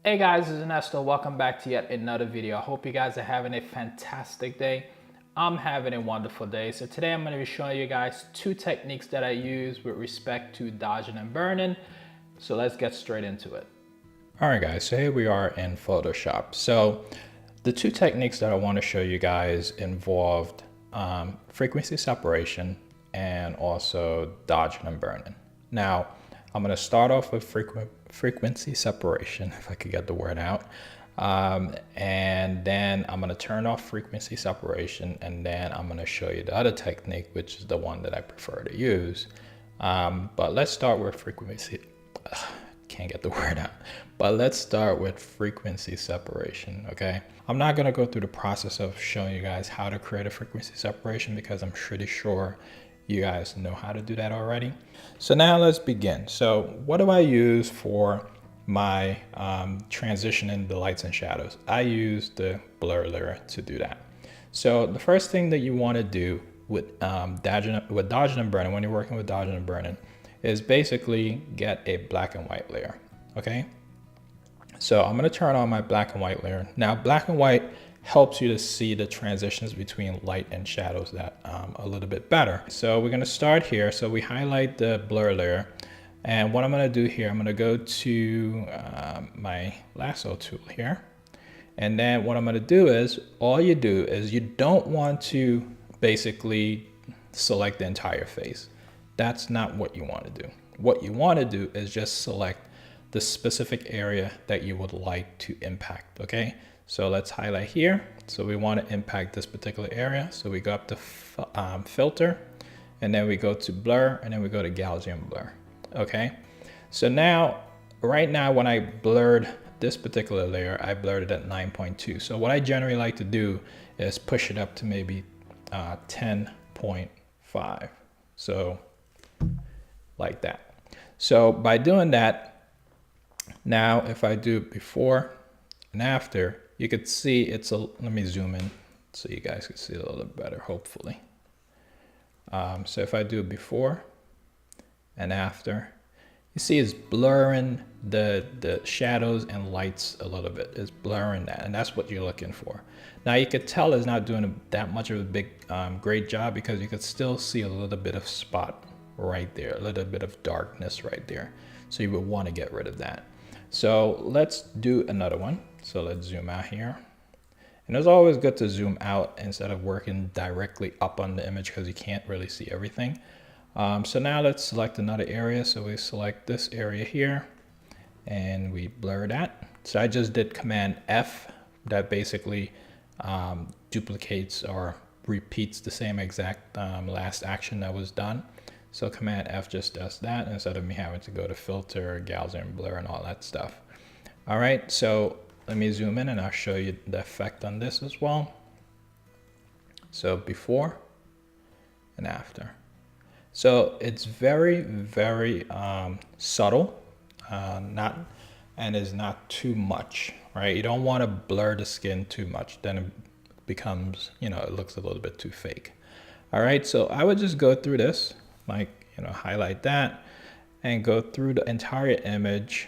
Hey guys, this is Ernesto. Welcome back to yet another video. I hope you guys are having a fantastic day. I'm having a wonderful day. So today I'm going to be showing you guys two techniques that I use with respect to dodging and burning. So let's get straight into it. All right guys, so here we are in Photoshop. So the two techniques that I want to show you guys involved frequency separation and also dodging and burning. Now, I'm going to start off with frequency separation, if I could get the word out. And then I'm going to turn off frequency separation, and then I'm going to show you the other technique, which is the one that I prefer to use. But let's start with frequency. Can't get the word out. But let's start with frequency separation, okay? I'm not going to go through the process of showing you guys how to create a frequency separation because I'm pretty sure you guys know how to do that already. So now let's begin. So what do I use for my transition in the lights and shadows? I use the blur layer to do that. So the first thing that you want to do with dodging and burning, when you're working with dodging and burning, is basically get a black and white layer, okay? So I'm going to turn on my black and white layer. Now, black and white helps you to see the transitions between light and shadows that a little bit better. So we're going to start here. So we highlight the blur layer. And what I'm going to do here, I'm going to go to my Lasso Tool here. And then what I'm going to do is, all you do is you don't want to basically select the entire face. That's not what you want to do. What you want to do is just select the specific area that you would like to impact, okay? So let's highlight here. So we want to impact this particular area. So we go up to filter, and then we go to blur, and then we go to Gaussian blur, okay? So now, right now, when I blurred this particular layer, I blurred it at 9.2. So what I generally like to do is push it up to maybe 10.5. So like that. So by doing that, now if I do before and after, you could see it's a, let me zoom in so you guys can see a little bit better, hopefully. So if I do before and after, you see it's blurring the shadows and lights a little bit. It's blurring that, and that's what you're looking for. Now you could tell it's not doing that much of a big, great job because you could still see a little bit of spot right there, a little bit of darkness right there. So you would want to get rid of that. So let's do another one. So let's zoom out here. And it's always good to zoom out instead of working directly up on the image because you can't really see everything. So now let's select another area. So we select this area here and we blur that. So I just did Command F, that basically duplicates or repeats the same exact last action that was done. So Command F just does that instead of me having to go to filter, Gaussian blur, and all that stuff. All right, so let me zoom in and I'll show you the effect on this as well. So before and after. So it's very, very subtle, and is not too much, right? You don't want to blur the skin too much. Then it becomes, it looks a little bit too fake. All right, so I would just go through this, like, highlight that and go through the entire image,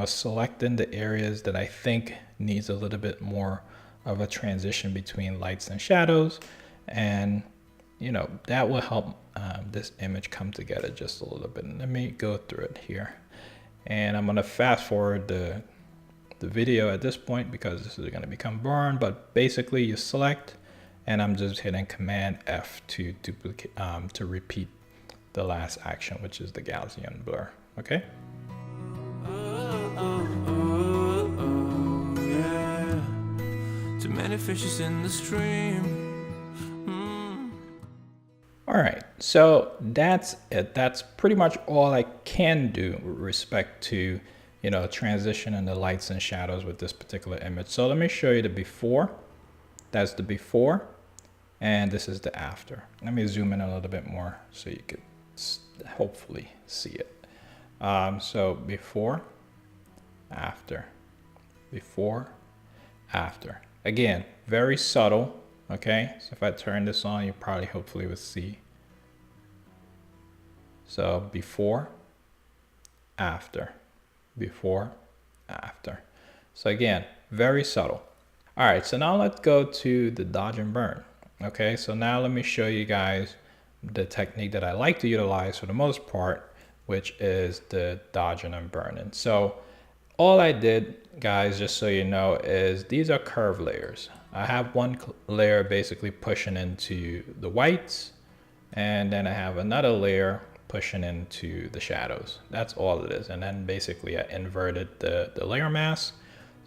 selecting the areas that I think needs a little bit more of a transition between lights and shadows. And, that will help this image come together just a little bit. And let me go through it here. And I'm going to fast forward the video at this point because this is going to become burned. But basically you select, and I'm just hitting Command F to duplicate, to repeat the last action, which is the Gaussian blur, okay? Yeah. Too many fishes in the stream. All right, so that's it. That's pretty much all I can do with respect to, transition in the lights and shadows with this particular image. So let me show you the before. That's the before, and this is the after. Let me zoom in a little bit more so you could hopefully see it. So before, after, before, after. Again, very subtle, okay? So if I turn this on, you probably hopefully would see. So before, after, before, after. So again, very subtle. All right, so now let's go to the dodge and burn. Okay, so now let me show you guys the technique that I like to utilize for the most part, which is the dodging and burning. So all I did, guys, just so you know, is these are curve layers. I have one layer basically pushing into the whites, and then I have another layer pushing into the shadows. That's all it is. And then basically I inverted the layer mask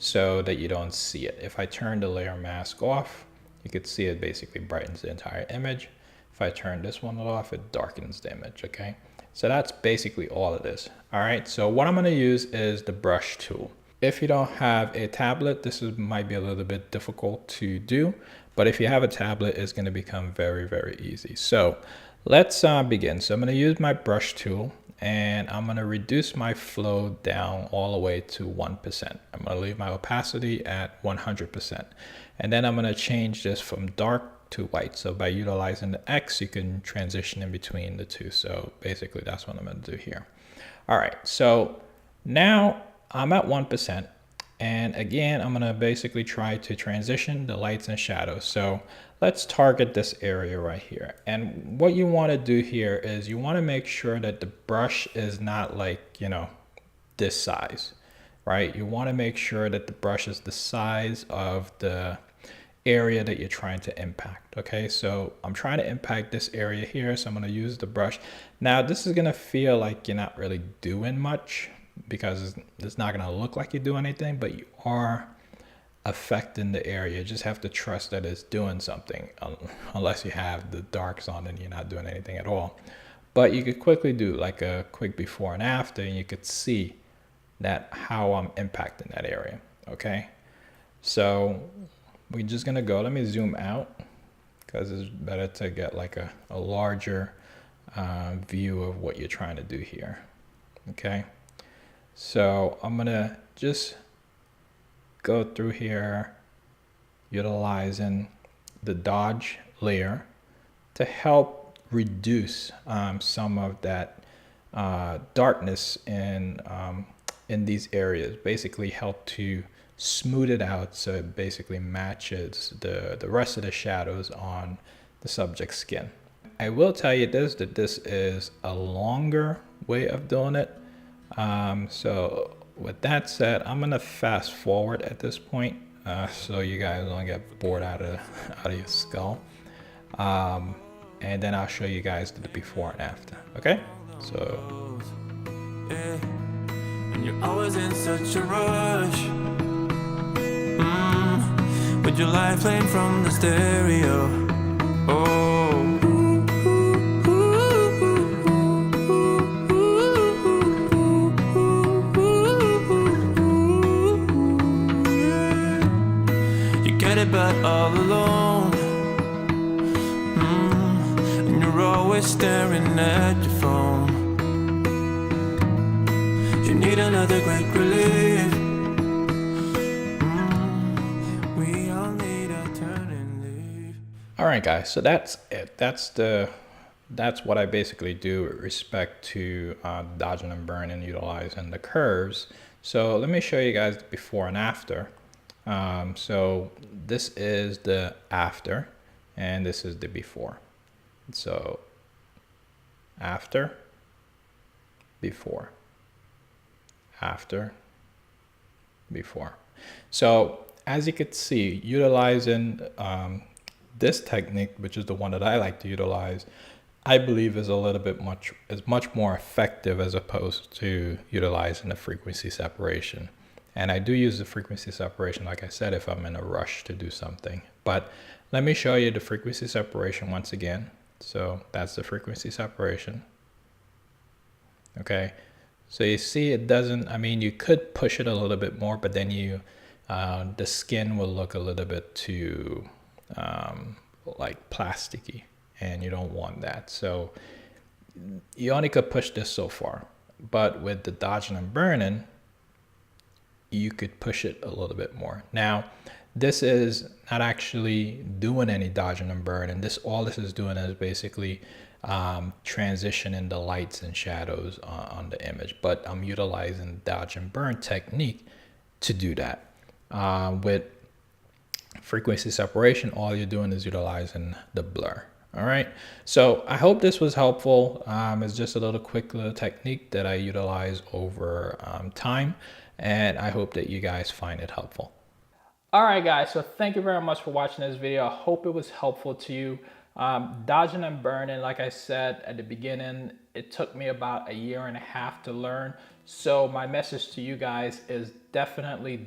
so that you don't see it. If I turn the layer mask off, you could see it basically brightens the entire image. If I turn this one off, it darkens the image, okay? So that's basically all it is. All right, so what I'm gonna use is the brush tool. If you don't have a tablet, might be a little bit difficult to do, but if you have a tablet, it's gonna become very, very easy. So let's begin. So I'm gonna use my brush tool, and I'm gonna reduce my flow down all the way to 1%. I'm gonna leave my opacity at 100%. And then I'm gonna change this from dark to white. So by utilizing the X, you can transition in between the two. So basically that's what I'm gonna do here. All right, so now I'm at 1%. And again, I'm gonna basically try to transition the lights and shadows. So let's target this area right here. And what you wanna do here is you wanna make sure that the brush is not like, you know, this size, right? You wanna make sure that the brush is the size of the area that you're trying to impact. Okay, so I'm trying to impact this area here, so I'm going to use the brush. Now this is going to feel like you're not really doing much because it's not going to look like you do anything, but you are affecting the area. You just have to trust that it's doing something, unless you have the darks on and you're not doing anything at all. But you could quickly do like a quick before and after, and you could see that how I'm impacting that area. Okay, so we're just gonna go, let me zoom out because it's better to get like a larger view of what you're trying to do here. Okay, so I'm gonna just go through here utilizing the dodge layer to help reduce some of that darkness in these areas, basically help to smooth it out so it basically matches the rest of the shadows on the subject's skin. I will tell you this, that this is a longer way of doing it. So with that said, I'm gonna fast forward at this point so you guys don't get bored out of your skull. And then I'll show you guys the before and after, okay? So. Yeah. And you're always in such a rush. With your life playing from the stereo. Oh. You get it but all alone. And you're always staring at your phone. You need another great relief. All right, guys, so that's it. That's what I basically do with respect to dodging and burning, utilizing the curves. So let me show you guys the before and after. So this is the after, and this is the before. So after, before, after, before. So as you can see, utilizing this technique, which is the one that I like to utilize, I believe is much more effective as opposed to utilizing the frequency separation. And I do use the frequency separation, like I said, if I'm in a rush to do something. But let me show you the frequency separation once again. So that's the frequency separation. Okay, so you see it doesn't, I mean, you could push it a little bit more, but then the skin will look a little bit too like plasticky, and you don't want that. So you only could push this so far, but with the dodging and burning, you could push it a little bit more. Now, this is not actually doing any dodging and burning. All this is doing is basically transitioning the lights and shadows on the image, but I'm utilizing dodge and burn technique to do that. With frequency separation, all you're doing is utilizing the blur. All right, so I hope this was helpful. It's just a quick little technique that I utilize over time, and I hope that you guys find it helpful. All right, guys, so thank you very much for watching this video. I hope it was helpful to you. Dodging and burning, like I said at the beginning, it took me about 1.5 years to learn. So my message to you guys is definitely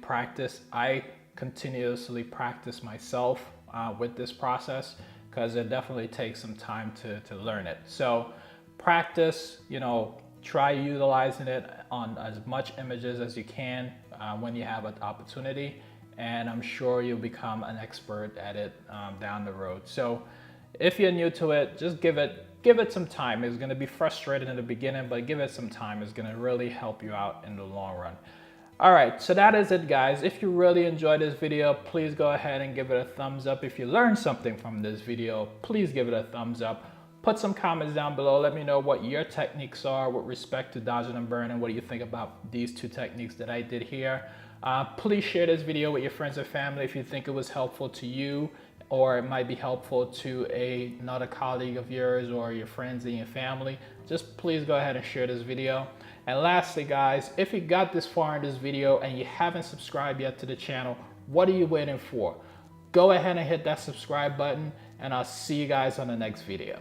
practice. I continuously practice myself with this process, because it definitely takes some time to learn it. So practice, you know, try utilizing it on as much images as you can when you have an opportunity, and I'm sure you'll become an expert at it down the road. So if you're new to it, just give it some time. It's gonna be frustrating in the beginning, but give it some time. It's gonna really help you out in the long run. All right, so that is it, guys. If you really enjoyed this video, please go ahead and give it a thumbs up. If you learned something from this video, please give it a thumbs up. Put some comments down below. Let me know what your techniques are with respect to dodging and burning. What do you think about these 2 techniques that I did here? Please share this video with your friends and family if you think it was helpful to you, or it might be helpful to another colleague of yours or your friends and your family. Just please go ahead and share this video. And lastly, guys, if you got this far in this video and you haven't subscribed yet to the channel, what are you waiting for? Go ahead and hit that subscribe button, and I'll see you guys on the next video.